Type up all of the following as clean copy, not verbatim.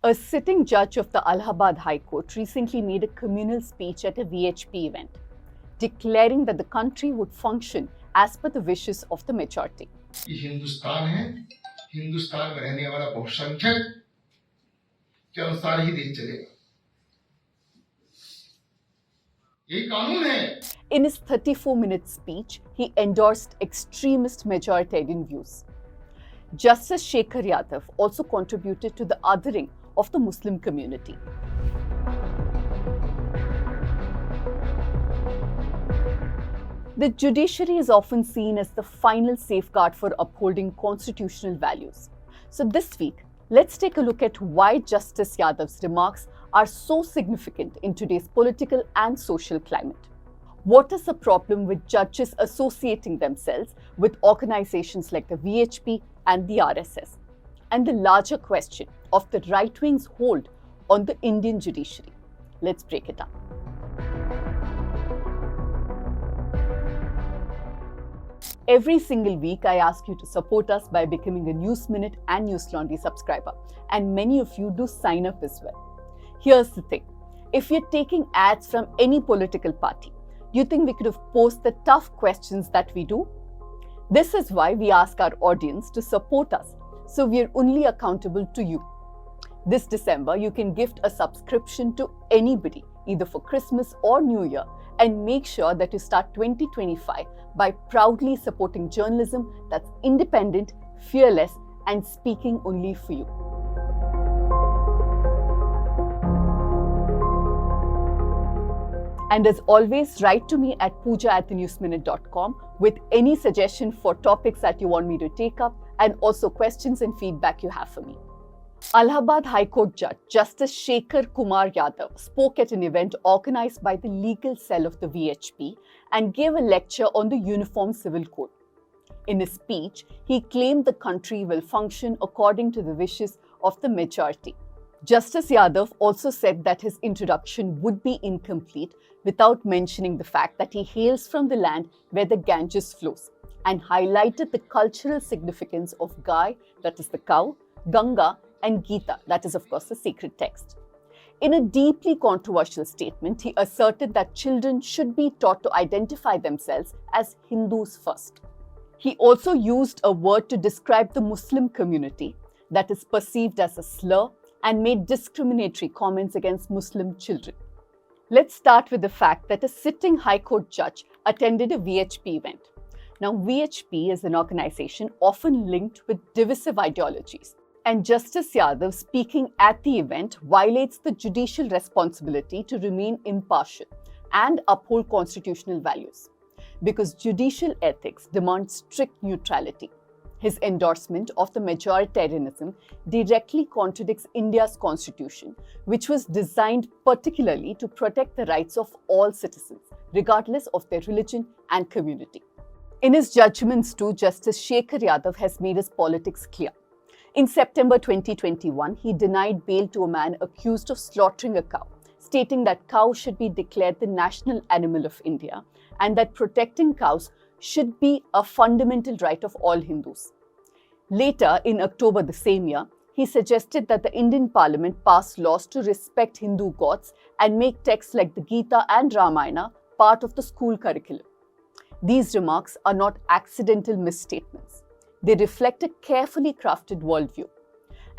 A sitting judge of the Allahabad High Court recently made a communal speech at a VHP event, declaring that the country would function as per the wishes of the majority. ये हिंदुस्तान है, हिंदुस्तान में रहने वाला बहुसंख्यक के अनुसार ही देश चलेगा। ये कानून है। In his 34-minute speech, he endorsed extremist majoritarian views. Justice Shekhar Yadav also contributed to the othering of the Muslim community. The judiciary is often seen as the final safeguard for upholding constitutional values. So this week, let's take a look at why Justice Yadav's remarks are so significant in today's political and social climate. What is the problem with judges associating themselves with organizations like the VHP and the RSS? And the larger question of the right wing's hold on the Indian judiciary. Let's break it down. Every single week, I ask you to support us by becoming a News Minute and News Laundry subscriber, and many of you do sign up as well. Here's the thing. If you're taking ads from any political party, do you think we could have posed the tough questions that we do? This is why we ask our audience to support us, so we're only accountable to you. This December, you can gift a subscription to anybody, either for Christmas or New Year, and make sure that you start 2025 by proudly supporting journalism that's independent, fearless, and speaking only for you. And as always, write to me at pooja@thenewsminute.com with any suggestion for topics that you want me to take up, and also questions and feedback you have for me. Allahabad High Court Judge Justice Shekhar Yadav spoke at an event organized by the legal cell of the VHP and gave a lecture on the Uniform Civil Code. In his speech, he claimed the country will function according to the wishes of the majority. Justice Yadav also said that his introduction would be incomplete without mentioning the fact that he hails from the land where the Ganges flows, and highlighted the cultural significance of Gai, that is the cow, Ganga, and Gita, that is of course the sacred text. In a deeply controversial statement, he asserted that children should be taught to identify themselves as Hindus first. He also used a word to describe the Muslim community that is perceived as a slur, and made discriminatory comments against Muslim children. Let's start with the fact that a sitting High Court judge attended a VHP event. Now, VHP is an organization often linked with divisive ideologies, and Justice Yadav speaking at the event violates the judicial responsibility to remain impartial and uphold constitutional values, because judicial ethics demands strict neutrality. His endorsement of the majoritarianism directly contradicts India's constitution, which was designed particularly to protect the rights of all citizens, regardless of their religion and community. In his judgments too, Justice Shekhar Yadav has made his politics clear. In September 2021, he denied bail to a man accused of slaughtering a cow, stating that cow should be declared the national animal of India and that protecting cows should be a fundamental right of all Hindus. Later, in October the same year, he suggested that the Indian Parliament pass laws to respect Hindu gods and make texts like the Gita and Ramayana part of the school curriculum. These remarks are not accidental misstatements. They reflect a carefully crafted worldview.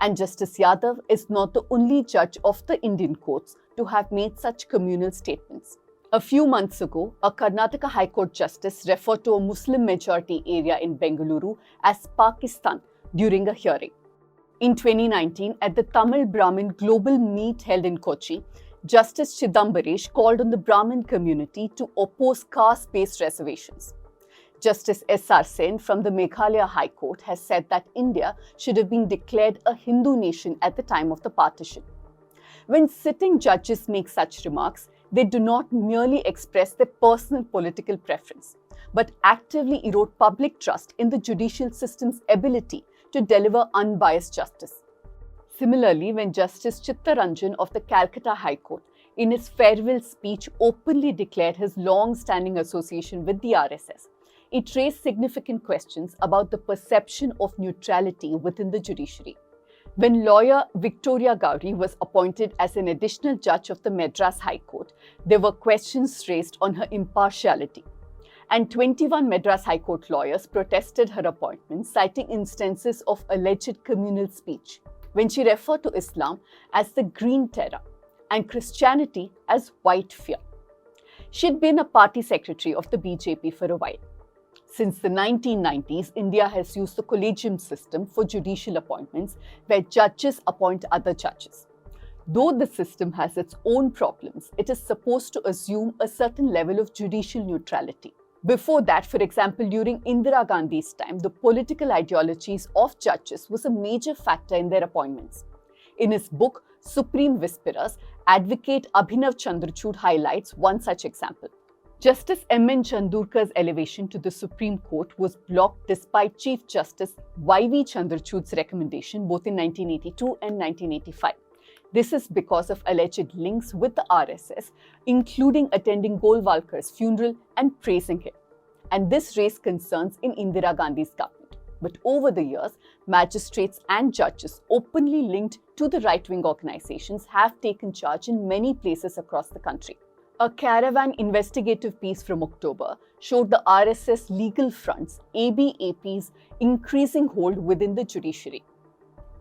And Justice Yadav is not the only judge of the Indian courts to have made such communal statements. A few months ago, a Karnataka High Court justice referred to a Muslim majority area in Bengaluru as Pakistan during a hearing. In 2019, at the Tamil Brahmin Global Meet held in Kochi, Justice Chidambaresh called on the Brahmin community to oppose caste-based reservations. Justice S.R. Sen from the Meghalaya High Court has said that India should have been declared a Hindu nation at the time of the partition. When sitting judges make such remarks, they do not merely express their personal political preference, but actively erode public trust in the judicial system's ability to deliver unbiased justice. Similarly, when Justice Chittaranjan of the Calcutta High Court, in his farewell speech, openly declared his long-standing association with the RSS, it raised significant questions about the perception of neutrality within the judiciary. When lawyer Victoria Gowrie was appointed as an additional judge of the Madras High Court, there were questions raised on her impartiality. And 21 Madras High Court lawyers protested her appointment, citing instances of alleged communal speech, when she referred to Islam as the Green Terror and Christianity as white fear. She'd been a party secretary of the BJP for a while. Since the 1990s, India has used the collegium system for judicial appointments, where judges appoint other judges. Though the system has its own problems, it is supposed to assume a certain level of judicial neutrality. Before that, for example, during Indira Gandhi's time, the political ideologies of judges was a major factor in their appointments. In his book, Supreme Whisperers, advocate Abhinav Chandrachud highlights one such example. Justice M.N. Chandurkar's elevation to the Supreme Court was blocked despite Chief Justice Y.V. Chandrachud's recommendation both in 1982 and 1985. This is because of alleged links with the RSS, including attending Golwalkar's funeral and praising him. And this raised concerns in Indira Gandhi's government. But over the years, magistrates and judges openly linked to the right-wing organizations have taken charge in many places across the country. A Caravan investigative piece from October showed the RSS legal front's ABAP's increasing hold within the judiciary.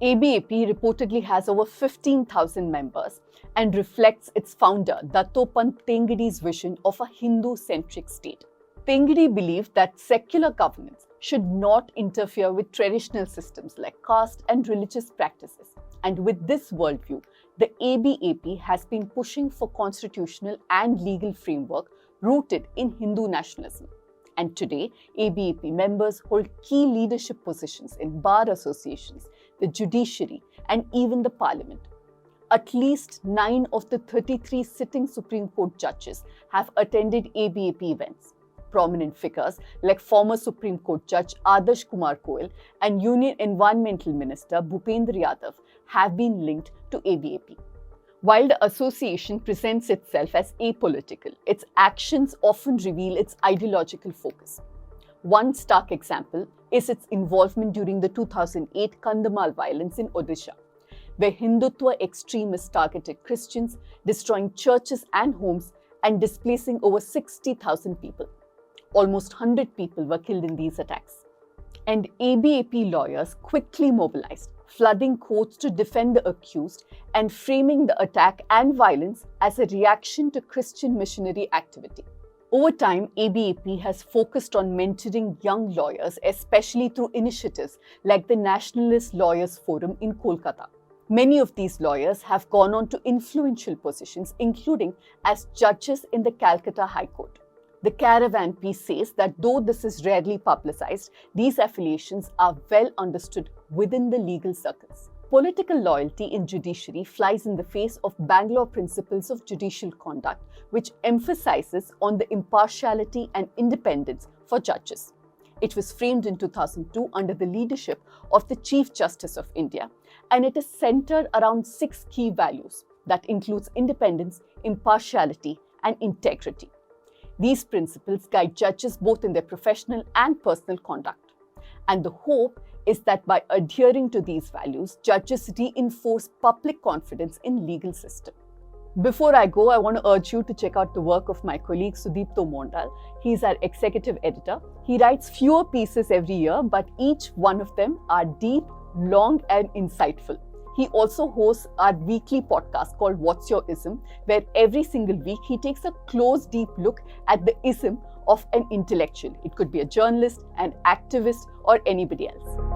ABAP reportedly has over 15,000 members and reflects its founder Dattopant Tengadi's vision of a Hindu-centric state. Tengadi believed that secular governance should not interfere with traditional systems like caste and religious practices. And with this worldview, the ABAP has been pushing for constitutional and legal framework rooted in Hindu nationalism. And today, ABAP members hold key leadership positions in bar associations, the judiciary, and even the parliament. At least 9 of the 33 sitting Supreme Court judges have attended ABAP events. Prominent figures like former Supreme Court Judge Adarsh Kumar Goel and Union Environmental Minister Bhupendra Yadav have been linked to ABAP. While the association presents itself as apolitical, its actions often reveal its ideological focus. One stark example is its involvement during the 2008 Kandhamal violence in Odisha, where Hindutva extremists targeted Christians, destroying churches and homes and displacing over 60,000 people. Almost 100 people were killed in these attacks. And ABAP lawyers quickly mobilized, flooding courts to defend the accused and framing the attack and violence as a reaction to Christian missionary activity. Over time, ABAP has focused on mentoring young lawyers, especially through initiatives like the Nationalist Lawyers Forum in Kolkata. Many of these lawyers have gone on to influential positions, including as judges in the Calcutta High Court. The Caravan piece says that though this is rarely publicized, these affiliations are well understood within the legal circles. Political loyalty in judiciary flies in the face of Bangalore Principles of Judicial Conduct, which emphasizes on the impartiality and independence for judges. It was framed in 2002 under the leadership of the Chief Justice of India, and it is centered around 6 key values that includes independence, impartiality, and integrity. These principles guide judges both in their professional and personal conduct. And the hope is that by adhering to these values, judges reinforce public confidence in legal system. Before I go, I want to urge you to check out the work of my colleague Sudipto Mondal. He's our executive editor. He writes fewer pieces every year, but each one of them are deep, long, and insightful. He also hosts our weekly podcast called What's Your Ism, where every single week he takes a close, deep look at the ism of an intellectual. It could be a journalist, an activist, or anybody else.